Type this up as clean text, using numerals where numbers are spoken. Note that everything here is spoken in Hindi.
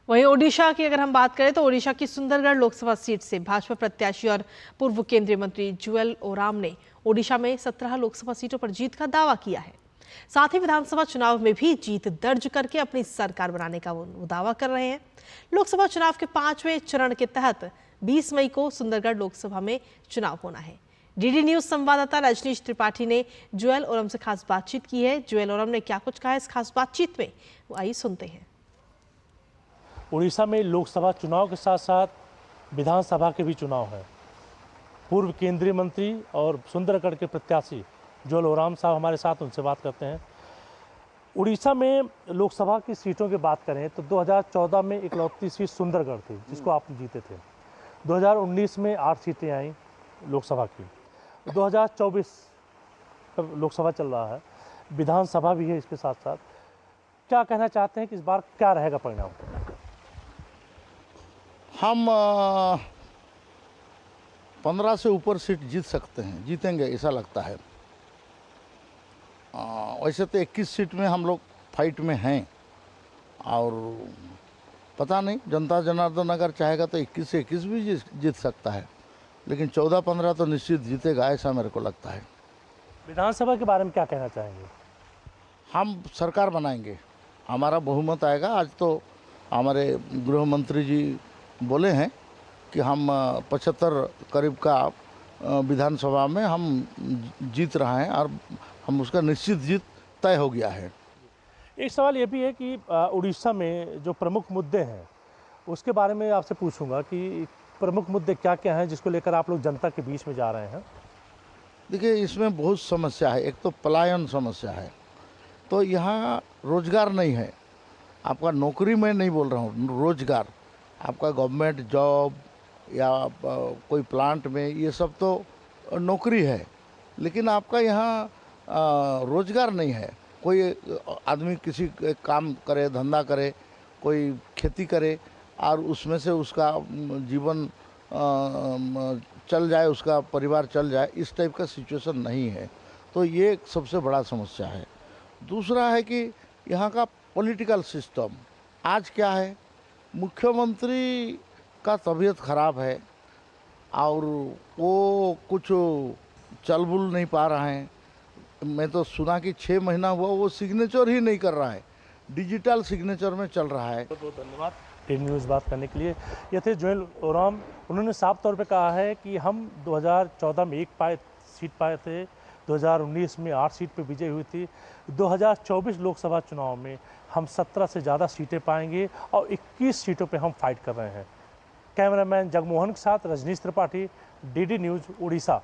वहीं ओडिशा की अगर हम बात करें तो ओडिशा की सुंदरगढ़ लोकसभा सीट से भाजपा प्रत्याशी और पूर्व केंद्रीय मंत्री जुएल ओराम ने ओडिशा में 17 लोकसभा सीटों पर जीत का दावा किया है। साथ ही विधानसभा चुनाव में भी जीत दर्ज करके अपनी सरकार बनाने का वो दावा कर रहे हैं। लोकसभा चुनाव के 5वें चरण के तहत 20 मई को सुंदरगढ़ लोकसभा में चुनाव होना है। डीडी न्यूज संवाददाता रजनीश त्रिपाठी ने जुएल ओराम से खास बातचीत की है। जुएल ओराम ने क्या कुछ कहा है इस खास बातचीत में, वो आइए सुनते हैं। उड़ीसा में लोकसभा चुनाव के साथ साथ विधानसभा के भी चुनाव हैं। पूर्व केंद्रीय मंत्री और सुंदरगढ़ के प्रत्याशी जुएल ओराम साहब हमारे साथ, उनसे बात करते हैं। उड़ीसा में लोकसभा की सीटों की बात करें तो 2014 में इकलौती सीट सुंदरगढ़ थी जिसको आप जीते थे। 2019 में 8 सीटें आई लोकसभा की। 2024 लोकसभा चल रहा है, विधानसभा भी है इसके साथ साथ। क्या कहना चाहते हैं कि इस बार क्या रहेगा परिणाम? हम 15 से ऊपर सीट जीत सकते हैं, जीतेंगे ऐसा लगता है। वैसे तो 21 सीट में हम लोग फाइट में हैं और पता नहीं, जनता जनार्दन अगर चाहेगा तो 21 से 21 भी जीत सकता है, लेकिन 14-15 तो निश्चित जीतेगा ऐसा मेरे को लगता है। विधानसभा के बारे में क्या कहना चाहेंगे? हम सरकार बनाएंगे, हमारा बहुमत आएगा। आज तो हमारे गृह मंत्री जी बोले हैं कि हम 75 करीब का विधानसभा में हम जीत रहे हैं और हम उसका निश्चित जीत तय हो गया है। एक सवाल ये भी है कि उड़ीसा में जो प्रमुख मुद्दे हैं उसके बारे में आपसे पूछूंगा कि प्रमुख मुद्दे क्या क्या हैं जिसको लेकर आप लोग जनता के बीच में जा रहे हैं? देखिए, इसमें बहुत समस्या है। एक तो पलायन समस्या है, तो यहाँ रोजगार नहीं है। आपका नौकरी मैं नहीं बोल रहा हूँ, रोजगार, आपका गवर्नमेंट जॉब या कोई प्लांट में, ये सब तो नौकरी है, लेकिन आपका यहाँ रोजगार नहीं है। कोई आदमी किसी काम करे, धंधा करे, कोई खेती करे और उसमें से उसका जीवन चल जाए, उसका परिवार चल जाए, इस टाइप का सिचुएशन नहीं है। तो ये एक सबसे बड़ा समस्या है। दूसरा है कि यहाँ का पॉलिटिकल सिस्टम आज क्या है, मुख्यमंत्री का तबीयत खराब है और वो कुछ चल बुल नहीं पा रहा है। मैं तो सुना कि 6 महीना हुआ वो सिग्नेचर ही नहीं कर रहा है, डिजिटल सिग्नेचर में चल रहा है। बहुत बहुत धन्यवाद डीडी न्यूज़ बात करने के लिए। ये थे जुएल ओराम। उन्होंने साफ तौर पे कहा है कि हम 2014 में 1 सीट पाए थे, 2019 में 8 सीट पे विजय हुई थी। 2024 लोकसभा चुनाव में हम 17 से ज़्यादा सीटें पाएंगे और 21 सीटों पे हम फाइट कर रहे हैं। कैमरामैन जगमोहन के साथ रजनीश त्रिपाठी, डीडी न्यूज़, उड़ीसा।